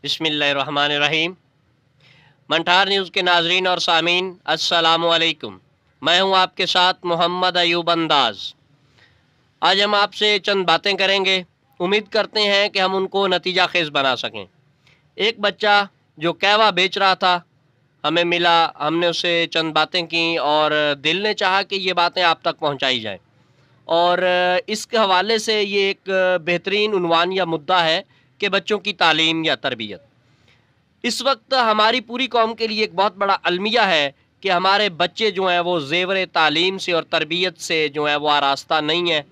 बिस्मिल्लाहिर्रहमानिर्रहीम। मंठार न्यूज़ के नाजरीन और सामीन, अस्सलामु अलैकुम। मैं हूं आपके साथ मोहम्मद अयूब अंदाज। आज हम आपसे चंद बातें करेंगे, उम्मीद करते हैं कि हम उनको नतीजा खेज बना सकें। एक बच्चा जो कहवा बेच रहा था हमें मिला, हमने उससे चंद बातें की और दिल ने चाहा कि ये बातें आप तक पहुंचाई जाएं। और इसके हवाले से ये एक बेहतरीन उन्वान या मुद्दा है कि बच्चों की तालीम या तरबियत। इस वक्त हमारी पूरी कौम के लिए एक बहुत बड़ा अलमिया है कि हमारे बच्चे जो हैं वो ज़ेवर तालीम से और तरबियत से जो है वो आरास्ता नहीं है,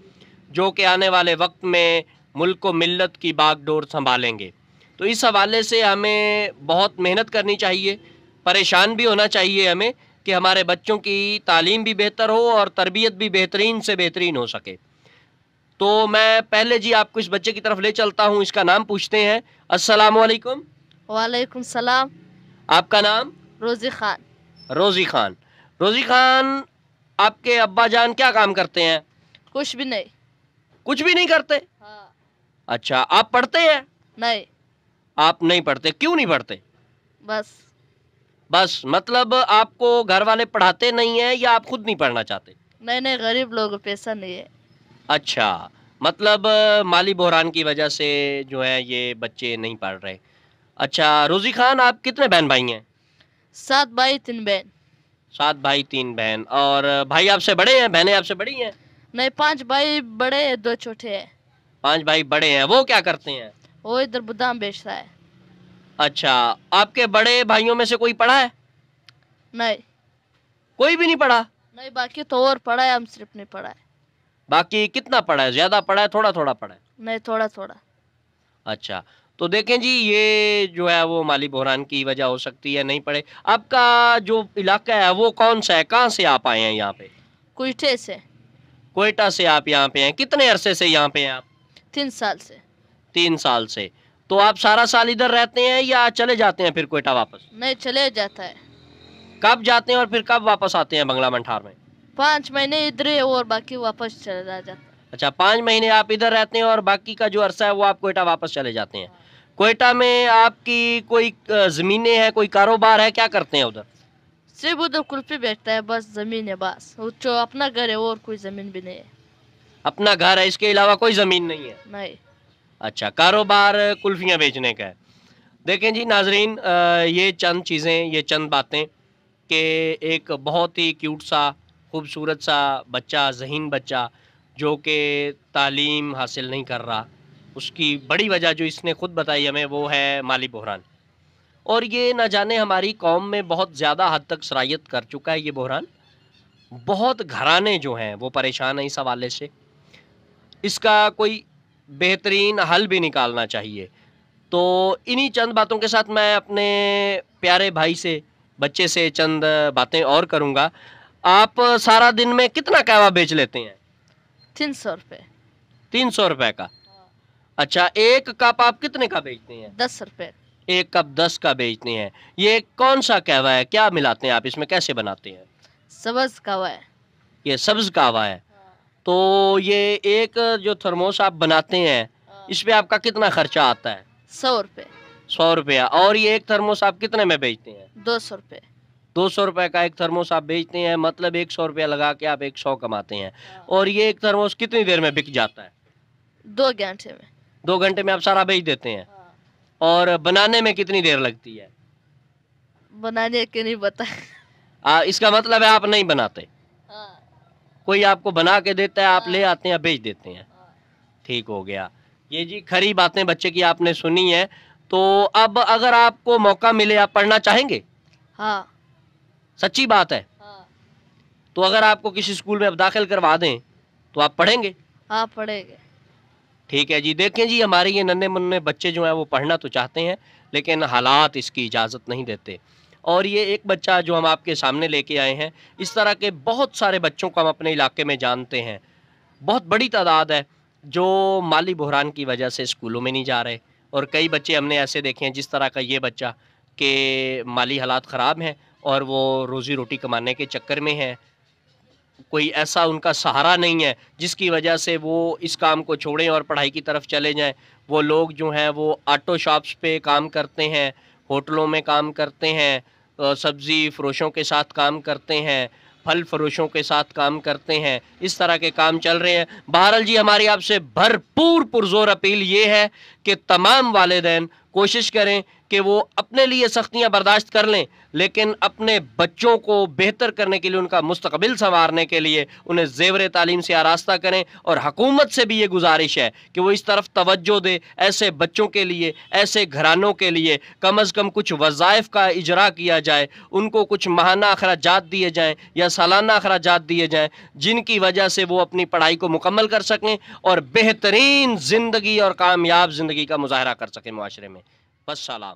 जो कि आने वाले वक्त में मुल्क व मिल्लत की बागडोर संभालेंगे। तो इस हवाले से हमें बहुत मेहनत करनी चाहिए, परेशान भी होना चाहिए हमें कि हमारे बच्चों की तालीम भी बेहतर हो और तरबियत भी बेहतरीन से बेहतरीन हो सके। तो मैं पहले जी आपको इस बच्चे की तरफ ले चलता हूँ, इसका नाम पूछते हैं। अस्सलामु अलैकुम। वालेकुम सलाम। आपका नाम? रोज़ी खान। रोज़ी खान। रोज़ी खान, आपके अब्बा जान क्या काम करते हैं? कुछ भी नहीं। कुछ भी नहीं करते? हाँ। अच्छा, आप पढ़ते हैं? नहीं। आप नहीं पढ़ते, क्यों नहीं पढ़ते? बस मतलब आपको घर वाले पढ़ाते नहीं हैं या आप खुद नहीं पढ़ना चाहते? नहीं, गरीब लोगों को पैसा नहीं है। अच्छा, मतलब माली बहरान की वजह से जो है ये बच्चे नहीं पढ़ रहे। अच्छा रोज़ी खान, आप कितने बहन भाई हैं? 7 भाई 3 बहन। 7 भाई 3 बहन। और भाई आपसे बड़े हैं, बहनें आपसे बड़ी हैं? नहीं, 5 भाई बड़े हैं, 2 छोटे हैं। 5 भाई बड़े हैं, वो क्या करते हैं? वो इधर बादाम बेच रहा है। अच्छा, आपके बड़े भाइयों में से कोई पढ़ा है? नहीं। कोई भी नहीं पढ़ा? नहीं, बाकी तो और पढ़ा है, हम सिर्फ नहीं पढ़ा है। बाकी कितना पढ़ा है? ज़्यादा पढ़ा है, थोड़ा थोड़ा पढ़ा है? नहीं, थोड़ा थोड़ा। अच्छा, तो देखें जी, ये जो है वो माली बहरान की वजह हो सकती है, नहीं पढ़े। आपका जो इलाका है वो कौन सा है, कहाँ से आप आए हैं यहाँ पे? क्वेटा से। क्वेटा से आप यहाँ पे हैं? कितने अरसे से यहाँ पे हैं आप? 3 साल से। 3 साल से। तो आप सारा साल इधर रहते हैं या चले जाते हैं फिर क्वेटा वापस? नहीं, चले जाता है। कब जाते हैं और फिर कब वापस आते हैं बंगला मंठार में? 5 महीने इधर है और बाकी वापस चले जाता है। अच्छा, 5 महीने आप इधर रहते हैं और बाकी का जो अरसा है वो आप क्वेटा वापस चले जाते हैं। क्वेटा में आपकी कोई ज़मीनें हैं, कोई कारोबार है, क्या करते हैं उधर? सिर्फ उधर कुल्फी बेचता है, बस जमीन है, बस वो जो अपना घर है और कोई जमीन भी नहीं है। अपना घर है, इसके अलावा कोई ज़मीन नहीं है? नहीं। अच्छा, कारोबार कुल्फियाँ बेचने का है। देखें जी नाजरीन, ये चंद चीज़ें, ये चंद बातें कि एक बहुत ही क्यूट सा, खूबसूरत सा बच्चा, ज़हीन बच्चा जो कि तालीम हासिल नहीं कर रहा, उसकी बड़ी वजह जो इसने खुद बताई हमें वो है माली बहरान। और ये ना जाने हमारी कौम में बहुत ज़्यादा हद तक सरायत कर चुका है ये बहरान। बहुत घराने जो हैं वो परेशान हैं इस हवाले से। इसका कोई बेहतरीन हल भी निकालना चाहिए। तो इन्हीं चंद बातों के साथ मैं अपने प्यारे भाई से, बच्चे से चंद बातें और करूँगा। आप सारा दिन में कितना कहवा बेच लेते हैं? 300 रुपये। 300 रुपये का? अच्छा, एक कप आप कितने का बेचते हैं? 10 रुपये। एक कप 10 का बेचते हैं। ये कौन सा कहवा है, क्या मिलाते हैं आप इसमें, कैसे बनाते हैं? सब्ज कहवा है। ये सब्ज कहवा है। तो ये एक जो थर्मोस आप बनाते हैं इस पे आपका कितना खर्चा आता है? 100 रुपये। 100 रुपया। और ये एक थर्मोस आप कितने में बेचते हैं? 200 रुपये। 200 रुपये का एक थर्मोस आप बेचते हैं, मतलब 100 रुपया लगा के आप 100 कमाते हैं। और ये एक थर्मोस कितनी देर में बिक जाता है? 2 घंटे में। 2 घंटे में आप सारा बेच देते हैं। और बनाने में कितनी देर लगती है? बनाने के नहीं बता। इसका मतलब है आप नहीं बनाते, कोई आपको बना के देता है, आप ले आते हैं, बेच देते हैं। ठीक हो गया। ये जी खरी बातें बच्चे की आपने सुनी है। तो अब अगर आपको मौका मिले, आप पढ़ना चाहेंगे? हाँ। सच्ची बात है? हाँ। तो अगर आपको किसी स्कूल में अब दाखिल करवा दें तो आप पढ़ेंगे? हाँ, पढ़ेंगे। ठीक है जी। देखें जी, हमारे ये नन्हे मुन्ने बच्चे जो हैं वो पढ़ना तो चाहते हैं लेकिन हालात इसकी इजाज़त नहीं देते। और ये एक बच्चा जो हम आपके सामने लेके आए हैं, इस तरह के बहुत सारे बच्चों को हम अपने इलाके में जानते हैं। बहुत बड़ी तादाद है जो माली बहरान की वजह से स्कूलों में नहीं जा रहे। और कई बच्चे हमने ऐसे देखे हैं, जिस तरह का ये बच्चा कि माली हालात ख़राब हैं और वो रोज़ी रोटी कमाने के चक्कर में है, कोई ऐसा उनका सहारा नहीं है जिसकी वजह से वो इस काम को छोड़ें और पढ़ाई की तरफ चले जाएं। वो लोग जो हैं वो ऑटो शॉप्स पे काम करते हैं, होटलों में काम करते हैं, सब्ज़ी फ़रोशों के साथ काम करते हैं, फल फरोशों के साथ काम करते हैं, इस तरह के काम चल रहे हैं। बहरहाल जी, हमारी आपसे भरपूर पुरजोर अपील ये है कि तमाम वालिदैन कोशिश करें कि वो अपने लिए सख्तियाँ बर्दाश्त कर लें, लेकिन अपने बच्चों को बेहतर करने के लिए, उनका मुस्तकबिल संवारने के लिए उन्हें ज़ेवर तालीम से आरास्ता करें। और हुकूमत से भी ये गुजारिश है कि वो इस तरफ तवज्जो दे, ऐसे बच्चों के लिए, ऐसे घरानों के लिए कम अज़ कम कुछ वज़ाइफ का इजरा किया जाए, उनको कुछ माहाना अखराजात दिए जाएँ या सालाना अखराजात दिए जाएँ, जिनकी वजह से वो अपनी पढ़ाई को मुकम्मल कर सकें और बेहतरीन ज़िंदगी और कामयाब ज़िंदगी का मुज़ाहरा कर सकें मुआशरे में। बस सलाम।